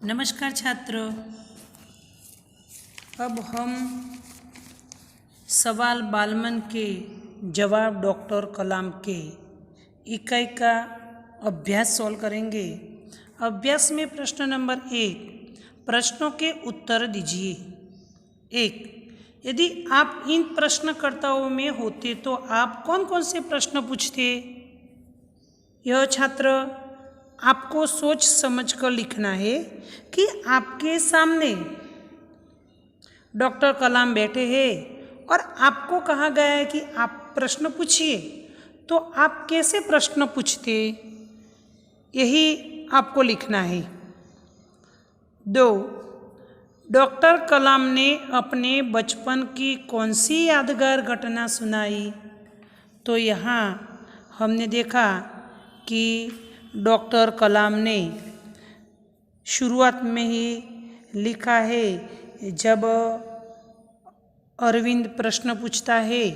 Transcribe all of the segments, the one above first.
नमस्कार छात्रों। अब हम सवाल बालमन के जवाब डॉक्टर कलाम के इकाई का अभ्यास सॉल्व करेंगे। अभ्यास में प्रश्न नंबर 1, प्रश्नों के उत्तर दीजिए। 1, यदि आप इन प्रश्नकर्ताओं में होते तो आप कौन कौन से प्रश्न पूछते? यह छात्र आपको सोच समझकर लिखना है कि आपके सामने डॉक्टर कलाम बैठे हैं और आपको कहा गया है कि आप प्रश्न पूछिए, तो आप कैसे प्रश्न पूछते, यही आपको लिखना है। 2, डॉक्टर कलाम ने अपने बचपन की कौन सी यादगार घटना सुनाई? तो यहाँ हमने देखा कि डॉक्टर कलाम ने शुरुआत में ही लिखा है, जब अरविंद प्रश्न पूछता है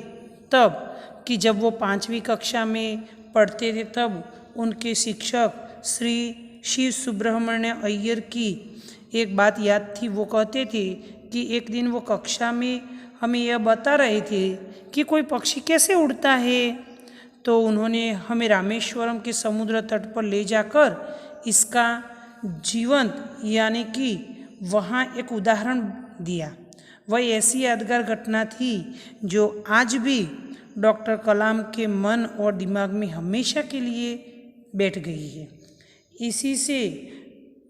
तब, कि जब वो 5वीं कक्षा में पढ़ते थे तब उनके शिक्षक श्री शिव सुब्रमण्य अय्यर की एक बात याद थी। वो कहते थे कि एक दिन वो कक्षा में हमें यह बता रहे थे कि कोई पक्षी कैसे उड़ता है, तो उन्होंने हमें रामेश्वरम के समुद्र तट पर ले जाकर इसका जीवंत यानी कि वहाँ एक उदाहरण दिया। वह ऐसी यादगार घटना थी जो आज भी डॉक्टर कलाम के मन और दिमाग में हमेशा के लिए बैठ गई है। इसी से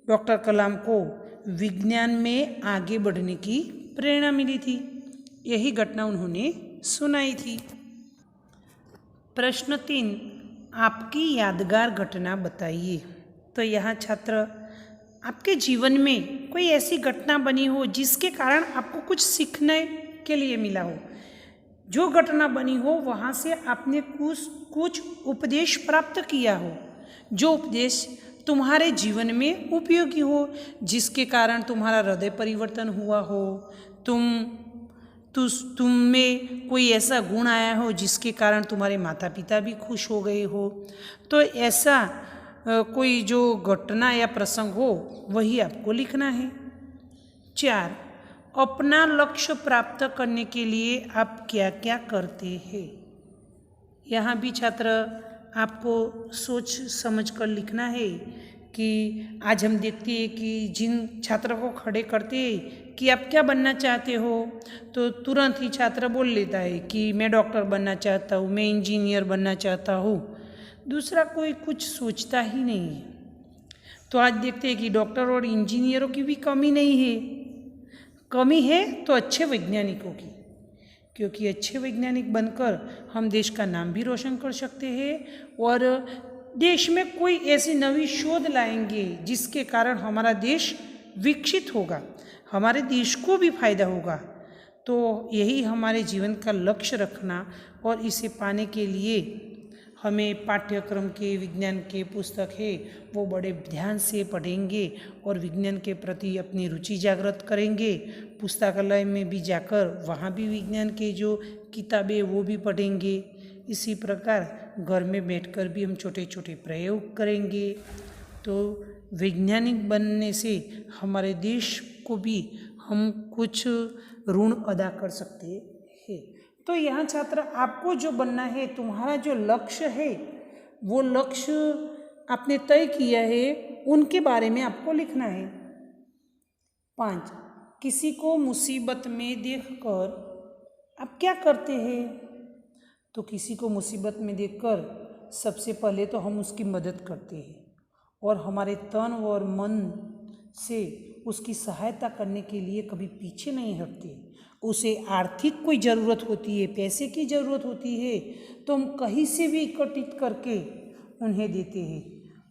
डॉक्टर कलाम को विज्ञान में आगे बढ़ने की प्रेरणा मिली थी। यही घटना उन्होंने सुनाई थी। प्रश्न 3, आपकी यादगार घटना बताइए। तो यहाँ छात्र, आपके जीवन में कोई ऐसी घटना बनी हो जिसके कारण आपको कुछ सीखने के लिए मिला हो। जो घटना बनी हो वहाँ से आपने कुछ उपदेश प्राप्त किया हो, जो उपदेश तुम्हारे जीवन में उपयोगी हो, जिसके कारण तुम्हारा हृदय परिवर्तन हुआ हो, तुम में कोई ऐसा गुण आया हो जिसके कारण तुम्हारे माता पिता भी खुश हो गए हो। तो ऐसा कोई जो घटना या प्रसंग हो वही आपको लिखना है। 4, अपना लक्ष्य प्राप्त करने के लिए आप क्या क्या करते हैं। यहाँ भी छात्र आपको सोच समझ कर लिखना है कि आज हम देखते हैं कि जिन छात्रों को खड़े करते हैं कि आप क्या बनना चाहते हो, तो तुरंत ही छात्र बोल लेता है कि मैं डॉक्टर बनना चाहता हूँ, मैं इंजीनियर बनना चाहता हूँ। दूसरा कोई कुछ सोचता ही नहीं है। तो आज देखते हैं कि डॉक्टर और इंजीनियरों की भी कमी नहीं है। कमी है तो अच्छे वैज्ञानिकों की, क्योंकि अच्छे वैज्ञानिक बनकर हम देश का नाम भी रोशन कर सकते हैं और देश में कोई ऐसी नवी शोध लाएंगे जिसके कारण हमारा देश विकसित होगा, हमारे देश को भी फायदा होगा। तो यही हमारे जीवन का लक्ष्य रखना, और इसे पाने के लिए हमें पाठ्यक्रम के विज्ञान के पुस्तक है वो बड़े ध्यान से पढ़ेंगे और विज्ञान के प्रति अपनी रुचि जागृत करेंगे। पुस्तकालय में भी जाकर वहाँ भी विज्ञान के जो किताबें वो भी पढ़ेंगे। इसी प्रकार घर में बैठकर भी हम छोटे छोटे प्रयोग करेंगे। तो वैज्ञानिक बनने से हमारे देश को भी हम कुछ ऋण अदा कर सकते हैं। तो यहाँ छात्र, आपको जो बनना है, तुम्हारा जो लक्ष्य है, वो लक्ष्य आपने तय किया है, उनके बारे में आपको लिखना है। 5, किसी को मुसीबत में देखकर आप क्या करते हैं। तो किसी को मुसीबत में देखकर सबसे पहले तो हम उसकी मदद करते हैं और हमारे तन और मन से उसकी सहायता करने के लिए कभी पीछे नहीं हटते। उसे आर्थिक कोई ज़रूरत होती है, पैसे की ज़रूरत होती है, तो हम कहीं से भी इकट्ठित करके उन्हें देते हैं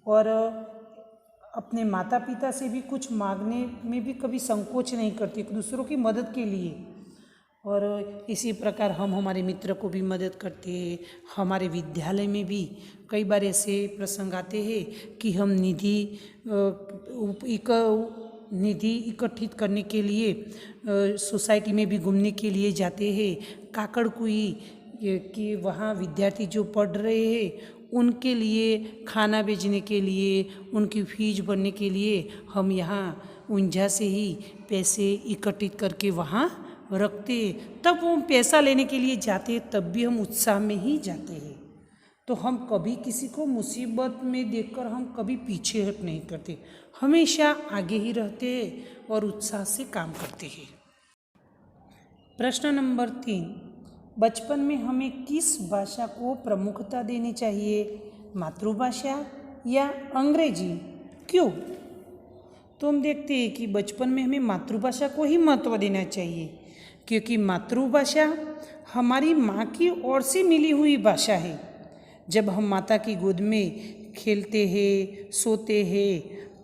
और अपने माता पिता से भी कुछ मांगने में भी कभी संकोच नहीं करते, दूसरों की मदद के लिए। और इसी प्रकार हम हमारे मित्र को भी मदद करते हैं। हमारे विद्यालय में भी कई बार ऐसे प्रसंग आते हैं कि हम निधि इकट्ठित करने के लिए सोसाइटी में भी घूमने के लिए जाते हैं। काकड़कुई कि वहाँ विद्यार्थी जो पढ़ रहे हैं उनके लिए खाना भेजने के लिए, उनकी फीस भरने के लिए हम यहाँ उंझा से ही पैसे इकट्ठित करके वहाँ रखते, तब वो पैसा लेने के लिए जाते, तब भी हम उत्साह में ही जाते हैं। तो हम कभी किसी को मुसीबत में देखकर हम कभी पीछे हट नहीं करते, हमेशा आगे ही रहते हैं और उत्साह से काम करते हैं। प्रश्न नंबर 3, बचपन में हमें किस भाषा को प्रमुखता देनी चाहिए, मातृभाषा या अंग्रेजी, क्यों? तो हम देखते हैं कि बचपन में हमें मातृभाषा को ही महत्व देना चाहिए, क्योंकि मातृभाषा हमारी माँ की ओर से मिली हुई भाषा है। जब हम माता की गोद में खेलते हैं, सोते हैं,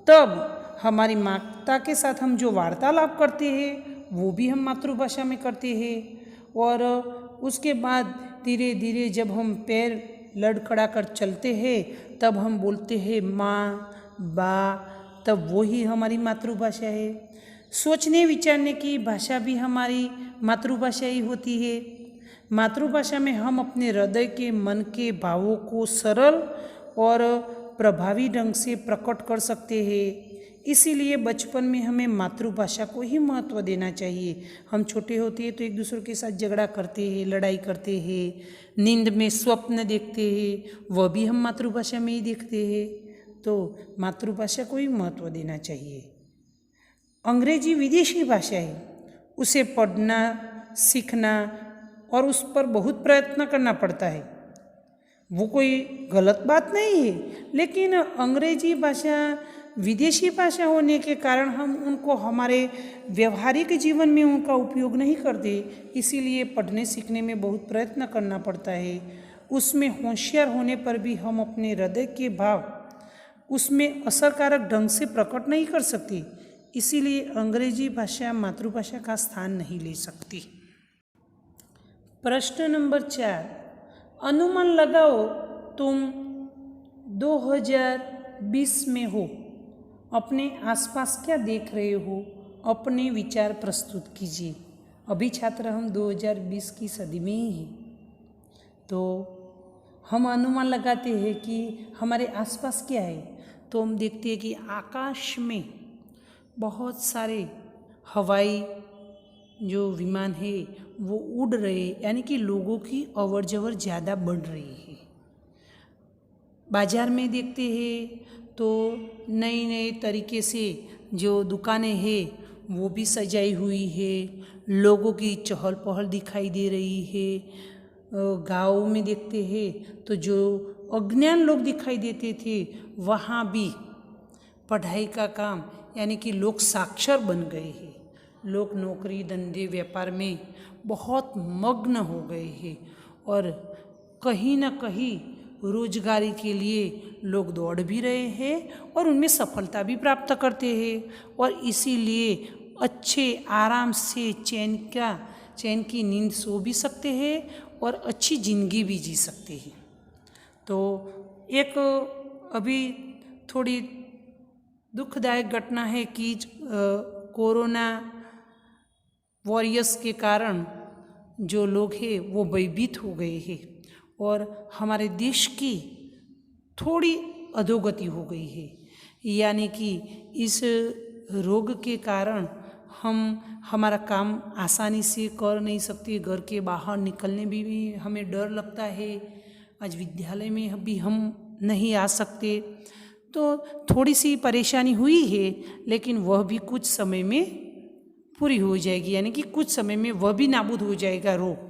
तब हमारी माता के साथ हम जो वार्तालाप करते हैं वो भी हम मातृभाषा में करते हैं। और उसके बाद धीरे धीरे जब हम पैर लड़खड़ा कर चलते हैं तब हम बोलते हैं माँ, बा, तब वो ही हमारी मातृभाषा है। सोचने विचारने की भाषा भी हमारी मातृभाषा ही होती है। मातृभाषा में हम अपने हृदय के, मन के भावों को सरल और प्रभावी ढंग से प्रकट कर सकते हैं। इसीलिए बचपन में हमें मातृभाषा को ही महत्व देना चाहिए। हम छोटे होते हैं तो एक दूसरे के साथ झगड़ा करते हैं, लड़ाई करते हैं, नींद में स्वप्न देखते हैं, वह भी हम मातृभाषा में ही देखते हैं। तो मातृभाषा को ही महत्व देना चाहिए। अंग्रेजी विदेशी भाषा है, उसे पढ़ना, सीखना और उस पर बहुत प्रयत्न करना पड़ता है। वो कोई गलत बात नहीं है, लेकिन अंग्रेजी भाषा विदेशी भाषा होने के कारण हम उनको हमारे व्यवहारिक जीवन में उनका उपयोग नहीं करते, इसीलिए पढ़ने सीखने में बहुत प्रयत्न करना पड़ता है। उसमें होशियार होने पर भी हम अपने हृदय के भाव उसमें असरकारक ढंग से प्रकट नहीं कर सकते, इसीलिए अंग्रेजी भाषा मातृभाषा का स्थान नहीं ले सकती। प्रश्न नंबर 4, अनुमान लगाओ तुम 2020 में हो, अपने आसपास क्या देख रहे हो, अपने विचार प्रस्तुत कीजिए। अभी छात्र हम 2020 की सदी में ही हैं, तो हम अनुमान लगाते हैं कि हमारे आसपास क्या है। तो हम देखते हैं कि आकाश में बहुत सारे हवाई जो विमान है वो उड़ रहे, यानी कि लोगों की अवर जवर ज़्यादा बढ़ रही है। बाज़ार में देखते हैं तो नई नई तरीके से जो दुकानें हैं वो भी सजाई हुई है, लोगों की चहल पहल दिखाई दे रही है। गाँव में देखते हैं तो जो अज्ञान लोग दिखाई देते थे वहाँ भी पढ़ाई का काम, यानी कि लोग साक्षर बन गए हैं, लोग नौकरी धंधे व्यापार में बहुत मग्न हो गए हैं और कहीं ना कहीं रोजगारी के लिए लोग दौड़ भी रहे हैं और उनमें सफलता भी प्राप्त करते हैं और इसीलिए अच्छे आराम से चैन की नींद सो भी सकते हैं और अच्छी ज़िंदगी भी जी सकते हैं। तो एक अभी थोड़ी दुखदायक घटना है कि कोरोना वॉरियर्स के कारण जो लोग हैं वो भयभीत हो गए हैं और हमारे देश की थोड़ी अधोगति हो गई है, यानी कि इस रोग के कारण हम हमारा काम आसानी से कर नहीं सकते, घर के बाहर निकलने भी हमें डर लगता है, आज विद्यालय में भी हम नहीं आ सकते। तो थोड़ी सी परेशानी हुई है, लेकिन वह भी कुछ समय में पूरी हो जाएगी, यानी कि कुछ समय में वह भी नाबूद हो जाएगा रोग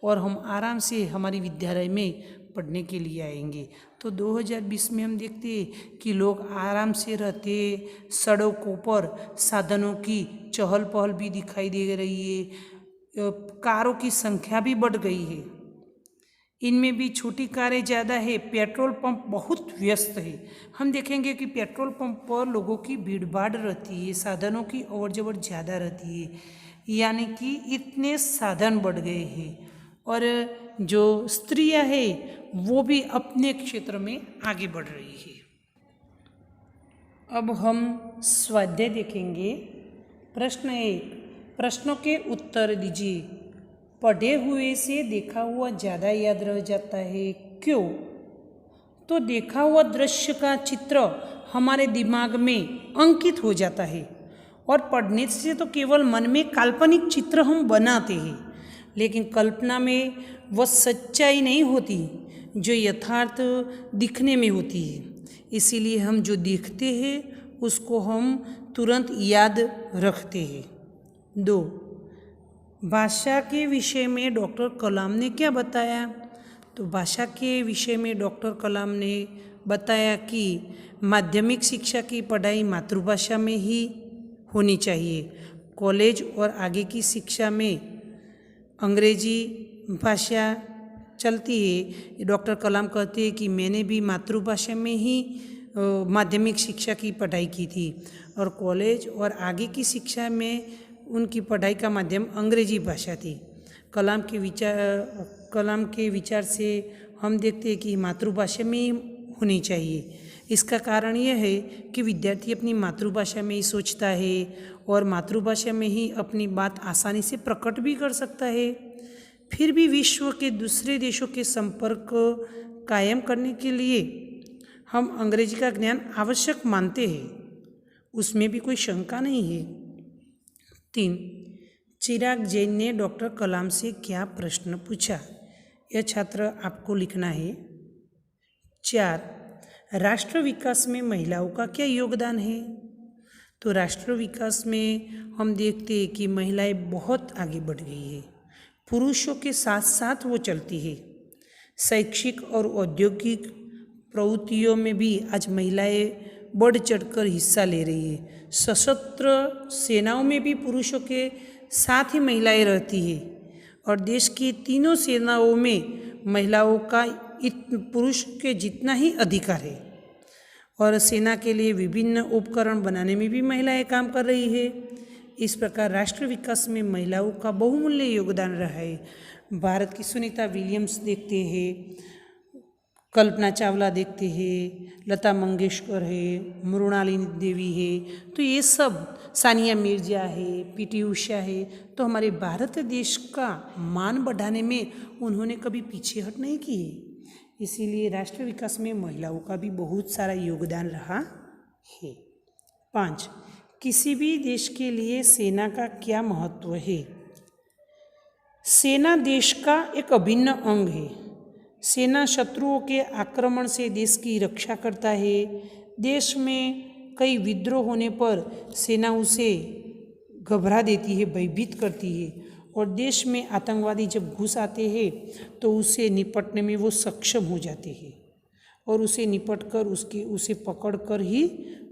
और हम आराम से हमारी विद्यालय में पढ़ने के लिए आएंगे। तो 2020 में हम देखते हैं कि लोग आराम से रहते, सड़कों पर साधनों की चहल पहल भी दिखाई दे रही है, कारों की संख्या भी बढ़ गई है, इनमें भी छोटी कारें ज़्यादा है, पेट्रोल पंप बहुत व्यस्त है। हम देखेंगे कि पेट्रोल पंप पर लोगों की भीड़ भाड़ रहती है, साधनों की अवर जवर ज़्यादा रहती है, यानी कि इतने साधन बढ़ गए हैं और जो स्त्रियां हैं वो भी अपने क्षेत्र में आगे बढ़ रही है। अब हम स्वाध्याय देखेंगे। प्रश्न 1, प्रश्नों के उत्तर दीजिए। पढ़े हुए से देखा हुआ ज़्यादा याद रह जाता है, क्यों? तो देखा हुआ दृश्य का चित्र हमारे दिमाग में अंकित हो जाता है और पढ़ने से तो केवल मन में काल्पनिक चित्र हम बनाते हैं, लेकिन कल्पना में वह सच्चाई नहीं होती जो यथार्थ दिखने में होती है। इसीलिए हम जो देखते हैं उसको हम तुरंत याद रखते हैं। 2. भाषा के विषय में डॉक्टर कलाम ने क्या बताया? तो भाषा के विषय में डॉक्टर कलाम ने बताया कि माध्यमिक शिक्षा की पढ़ाई मातृभाषा में ही होनी चाहिए। कॉलेज और आगे की शिक्षा में अंग्रेजी भाषा चलती है। डॉक्टर कलाम कहते हैं कि मैंने भी मातृभाषा में ही माध्यमिक शिक्षा की पढ़ाई की थी और कॉलेज और आगे की शिक्षा में उनकी पढ़ाई का माध्यम अंग्रेजी भाषा थी। कलाम के विचार से हम देखते हैं कि मातृभाषा में ही होनी चाहिए। इसका कारण यह है कि विद्यार्थी अपनी मातृभाषा में ही सोचता है और मातृभाषा में ही अपनी बात आसानी से प्रकट भी कर सकता है। फिर भी विश्व के दूसरे देशों के संपर्क कायम करने के लिए हम अंग्रेजी का ज्ञान आवश्यक मानते हैं, उसमें भी कोई शंका नहीं है। 3. चिराग जैन ने डॉक्टर कलाम से क्या प्रश्न पूछा? यह छात्र आपको लिखना है। 4. राष्ट्र विकास में महिलाओं का क्या योगदान है? तो राष्ट्र विकास में हम देखते हैं कि महिलाएं बहुत आगे बढ़ गई है, पुरुषों के साथ साथ वो चलती है। शैक्षिक और औद्योगिक प्रवृत्तियों में भी आज महिलाएं बढ़ चढ़कर हिस्सा ले रही है। सशस्त्र सेनाओं में भी पुरुषों के साथ ही महिलाएं रहती है और देश की तीनों सेनाओं में महिलाओं का पुरुष के जितना ही अधिकार है और सेना के लिए विभिन्न उपकरण बनाने में भी महिलाएं काम कर रही है। इस प्रकार राष्ट्र विकास में महिलाओं का बहुमूल्य योगदान रहा है। भारत की सुनीता विलियम्स देखते हैं, कल्पना चावला देखते हैं, लता मंगेशकर है, मृणालिनी देवी है, तो ये सब सानिया मिर्जा है, पीटी उषा है, तो हमारे भारत देश का मान बढ़ाने में उन्होंने कभी पीछे हट नहीं की है। इसीलिए राष्ट्र विकास में महिलाओं का भी बहुत सारा योगदान रहा है। 5. किसी भी देश के लिए सेना का क्या महत्व है? सेना देश का एक अभिन्न अंग है। सेना शत्रुओं के आक्रमण से देश की रक्षा करता है। देश में कई विद्रोह होने पर सेना उसे घबरा देती है, भयभीत करती है और देश में आतंकवादी जब घुस आते हैं तो उसे निपटने में वो सक्षम हो जाते हैं और उसे निपटकर उसे पकड़कर ही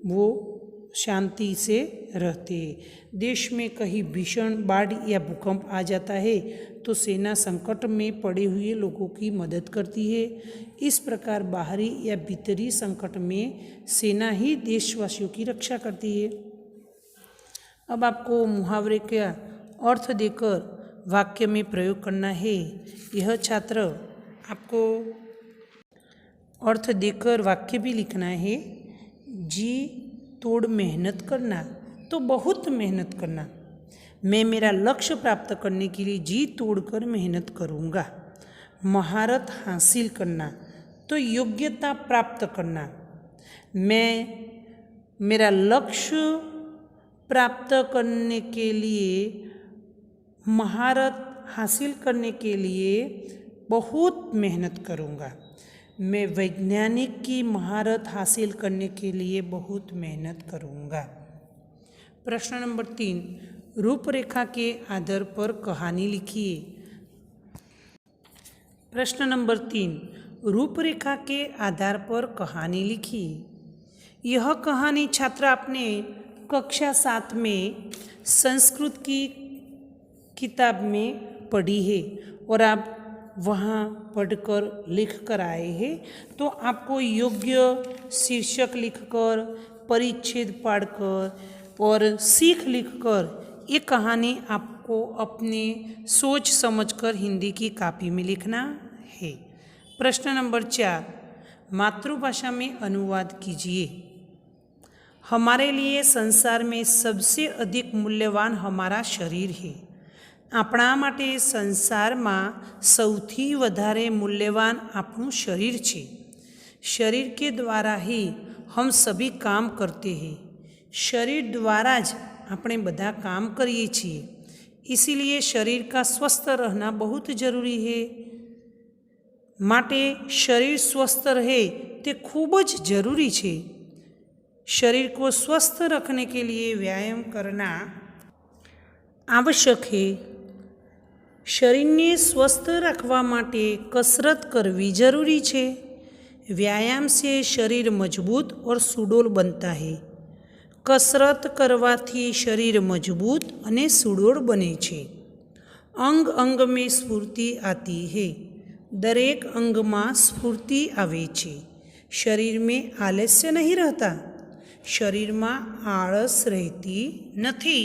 वो शांति से रहते हैं। देश में कहीं भीषण बाढ़ या भूकंप आ जाता है तो सेना संकट में पड़े हुए लोगों की मदद करती है। इस प्रकार बाहरी या भीतरी संकट में सेना ही देशवासियों की रक्षा करती है। अब आपको मुहावरे का अर्थ देकर वाक्य में प्रयोग करना है। यह छात्र आपको अर्थ देकर वाक्य भी लिखना है। जी तोड़ मेहनत करना, तो बहुत मेहनत करना। मैं मेरा लक्ष्य प्राप्त करने के लिए जी तोड़कर मेहनत करूँगा। महारत हासिल करना, तो योग्यता प्राप्त करना। मैं मेरा लक्ष्य प्राप्त करने के लिए, महारत हासिल करने के लिए बहुत मेहनत करूँगा। मैं वैज्ञानिक की महारत हासिल करने के लिए बहुत मेहनत करूँगा। प्रश्न नंबर 3, रूपरेखा के आधार पर कहानी लिखिए। प्रश्न नंबर 3, रूपरेखा के आधार पर कहानी लिखिए। यह कहानी छात्र आपने कक्षा 7 में संस्कृत की किताब में पढ़ी है और आप वहाँ पढ़कर लिख कर आए हैं, तो आपको योग्य शीर्षक लिखकर, परिच्छेद पढ़कर और सीख लिखकर ये कहानी आपको अपने सोच समझकर हिंदी की कॉपी में लिखना है। प्रश्न नंबर 4, मातृभाषा में अनुवाद कीजिए। हमारे लिए संसार में सबसे अधिक मूल्यवान हमारा शरीर है। આપણા માટે સંસારમાં સૌથી વધારે મૂલ્યવાન આપણું શરીર છે। शरीर के द्वारा ही हम सभी काम करते हैं। शरीर द्वारा ज આપણે બધા काम કરીએ છીએ, इसीलिए शरीर का स्वस्थ रहना बहुत जरूरी है। માટે शरीर स्वस्थ रहे તે ખૂબ જ जरूरी છે। शरीर को स्वस्थ रखने के लिए व्यायाम करना आवश्यक है। शरीरને સ્વસ્થ રાખવા માટે कसरत करवी जरूरी છે। व्यायाम से शरीर मजबूत और सुडौल बनता है। कसरत करवाथी शरीर मजबूत अने सुडौल बने छे। अंग अंग में स्फूर्ति आती है। दरेक अंग में स्फूर्ति आवे छे। शरीर में आलस्य नहीं रहता, शरीर में आळस रहती नहीं।